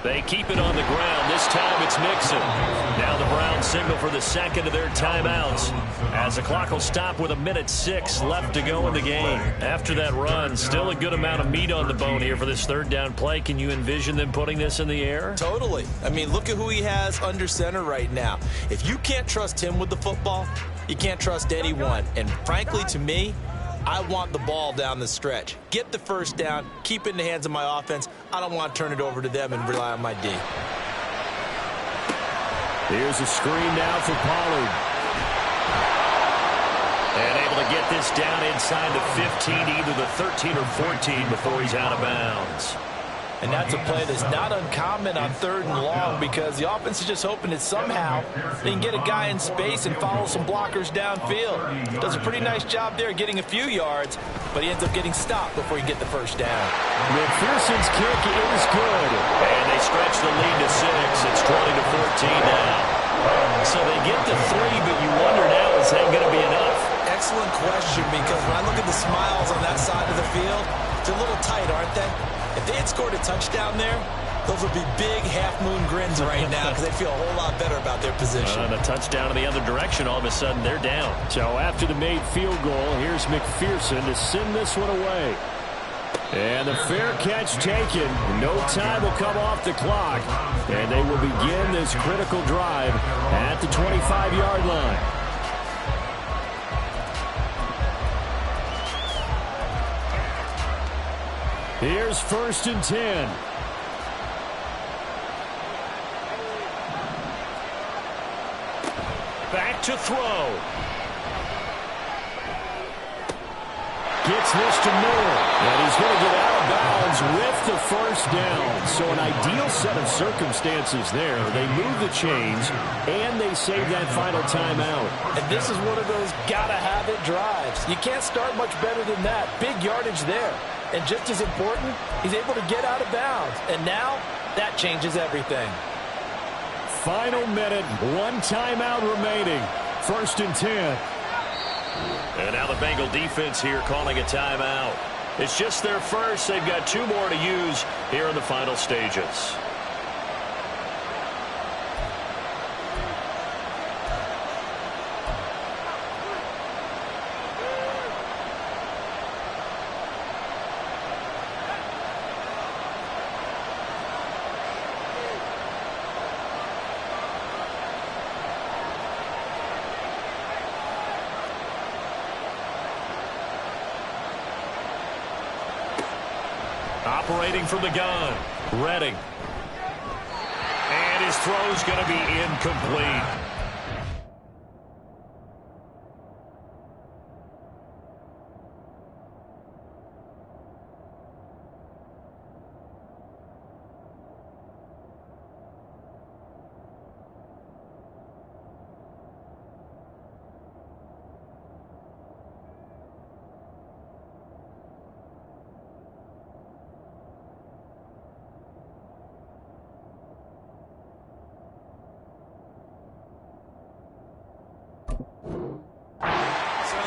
They keep it on the ground. This time it's Mixon. Now the Browns signal for the 2nd of their timeouts as the clock will stop with 1:06 left to go in the game. After that run, still a good amount of meat on the bone here for this 3rd down play. Can you envision them putting this in the air? Totally. I mean, look at who he has under center right now. If you can't trust him with the football, you can't trust anyone. And frankly, to me, I want the ball down the stretch. Get the 1st down, keep it in the hands of my offense. I don't want to turn it over to them and rely on my D. Here's a screen now for Pollard. And able to get this down inside the 15, either the 13 or 14 before he's out of bounds. And that's a play that's not uncommon on 3rd and long because the offense is just hoping that somehow they can get a guy in space and follow some blockers downfield. Does a pretty nice job there getting a few yards, but he ends up getting stopped before he can get the first down. McPherson's kick is good. And they stretch the lead to 6. It's 20-14 now. So they get to 3, but you wonder now, is that going to be enough? Excellent question, because when I look at the smiles on that side of the field, they're a little tight, aren't they? If they had scored a touchdown there, those would be big half-moon grins right now because they'd feel a whole lot better about their position. And a touchdown in the other direction, all of a sudden they're down. So after the made field goal, here's McPherson to send this one away. And the fair catch taken. No time will come off the clock. And they will begin this critical drive at the 25-yard line. Here's 1st and 10. Back to throw. Gets this to Moore. And he's going to get out of bounds with the first down. So an ideal set of circumstances there. They move the chains, and they save that final timeout. And this is one of those gotta-have-it drives. You can't start much better than that. Big yardage there. And just as important, he's able to get out of bounds. And now, that changes everything. Final minute, 1 timeout remaining. 1st and 10. And now the Bengal defense here calling a timeout. It's just their first. They've got 2 more to use here in the final stages. Operating from the gun, Redding. And his throw's going to be incomplete.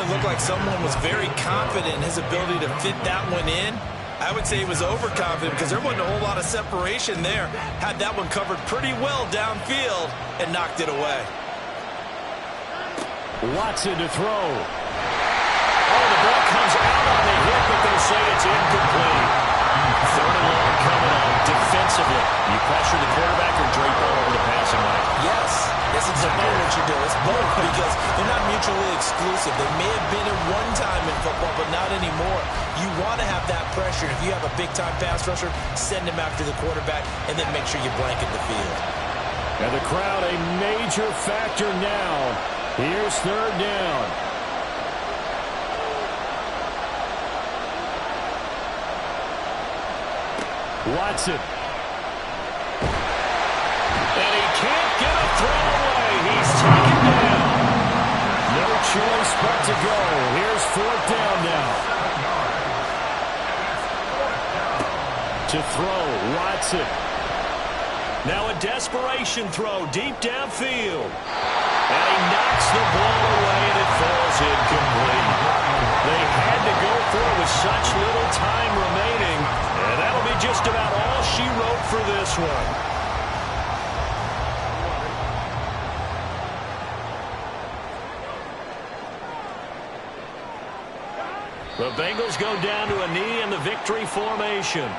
Looked like someone was very confident in his ability to fit that one in. I would say he was overconfident because there wasn't a whole lot of separation there. Had that one covered pretty well downfield and knocked it away. Watson to throw. Oh, the ball comes out on the hit, but they say it's incomplete. 3rd and long coming up defensively. You pressure the quarterback or drape ball over the passing lane? Yes, it's exactly what you do. It's both because they're not mutually exclusive. They may have been at one time in football, but not anymore. You want to have that pressure. If you have a big-time pass rusher, send him after the quarterback, and then make sure you blanket the field. And the crowd a major factor now. Here's 3rd down. Watson. And he can't get a throw away. He's taken down. No choice but to go. Here's 4th down now. To throw, Watson. Now a desperation throw deep downfield. And he knocks the ball away, and it falls incomplete. They had to go for it with such little time remaining. And that'll be just about all she wrote for this one. The Bengals go down to a knee in the victory formation.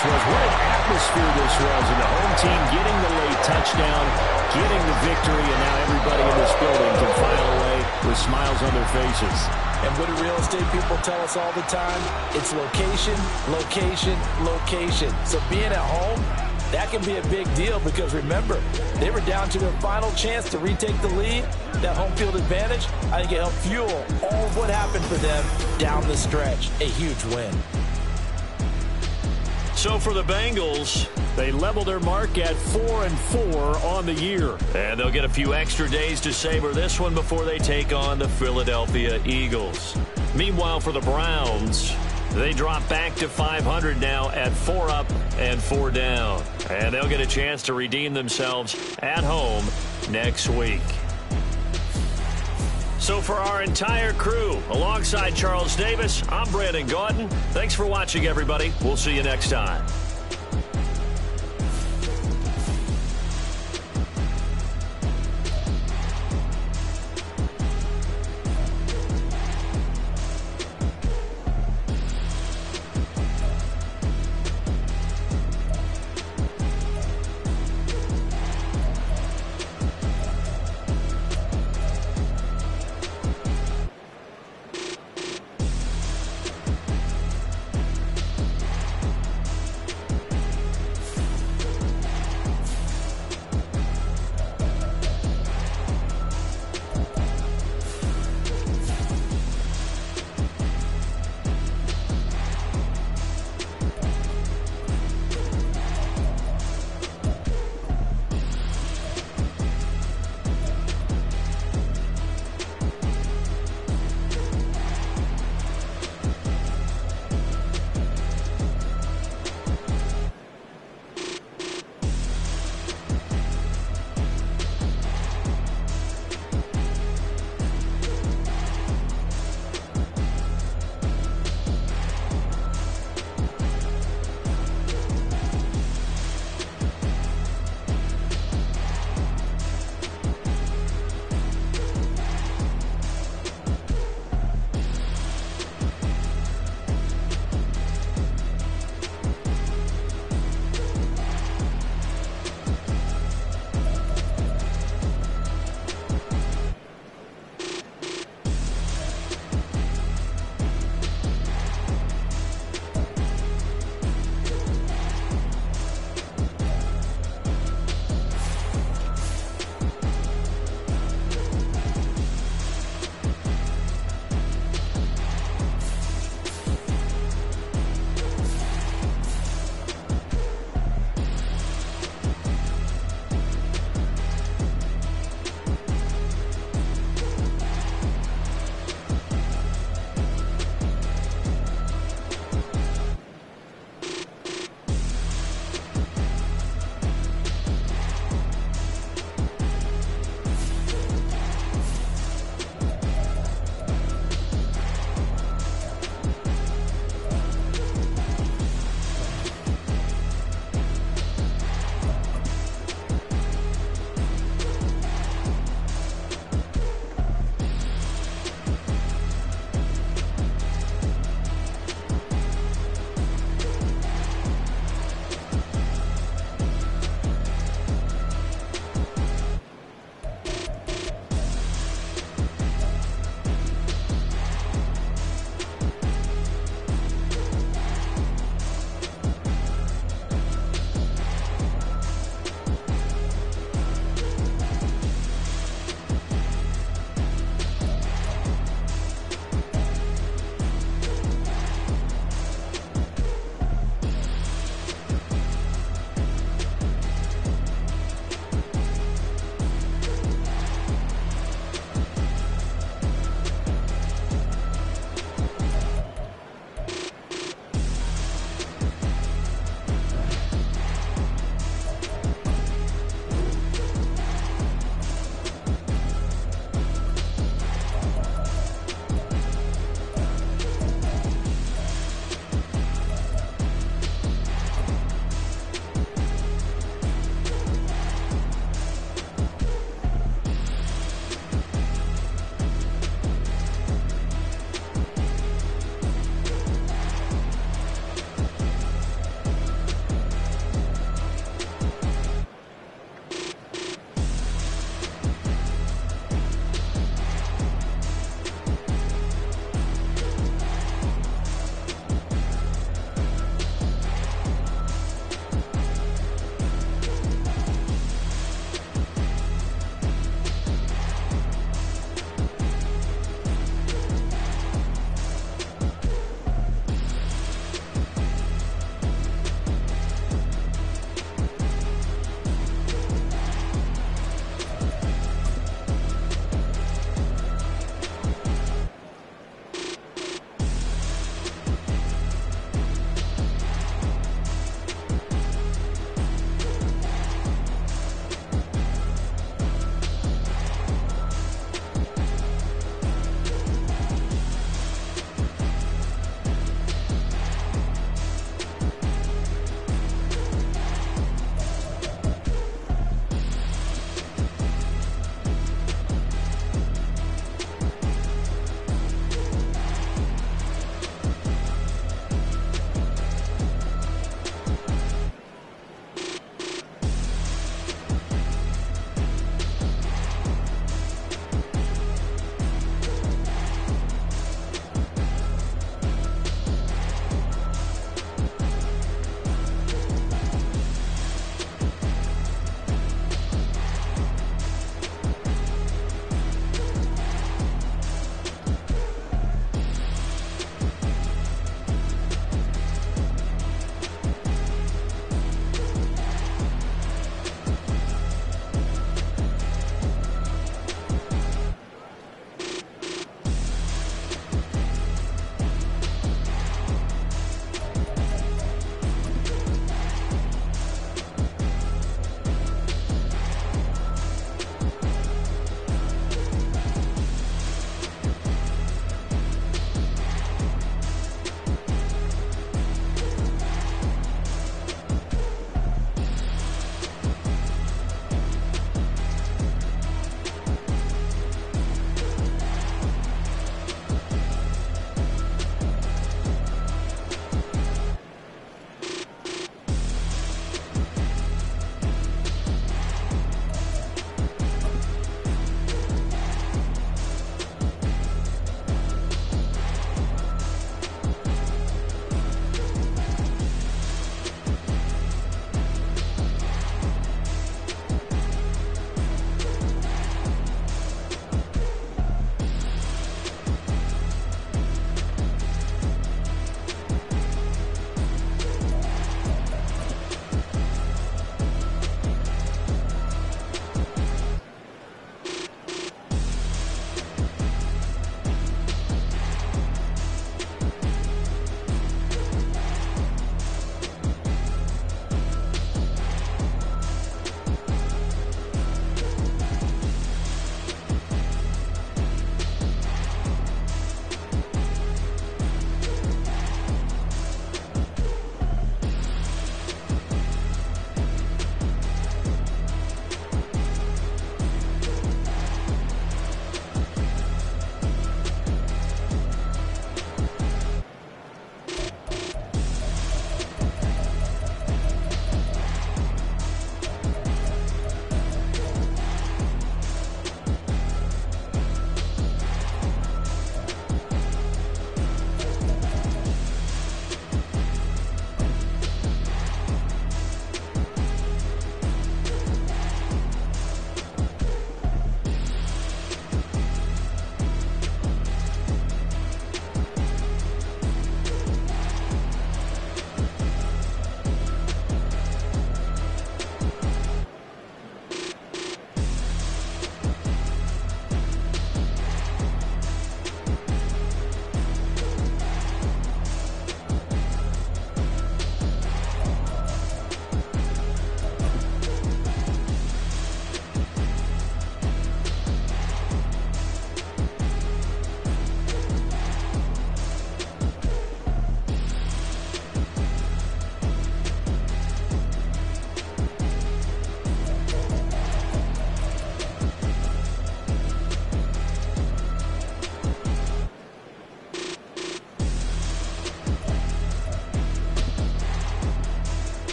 Was what an atmosphere this was, and the home team getting the late touchdown, getting the victory, and now everybody in this building can file away with smiles on their faces. And what do real estate people tell us all the time? It's location, location, location. So being at home, That can be a big deal because, remember, they were down to their final chance to retake the lead. That home field advantage, I think it helped fuel all of what happened for them down the stretch. A huge win. So for the Bengals, they level their mark at 4-4 on the year. And they'll get a few extra days to savor this one before they take on the Philadelphia Eagles. Meanwhile, for the Browns, they drop back to 500 now at 4 up and 4 down. And they'll get a chance to redeem themselves at home next week. So for our entire crew, alongside Charles Davis, I'm Brandon Gaudin. Thanks for watching, everybody. We'll see you next time.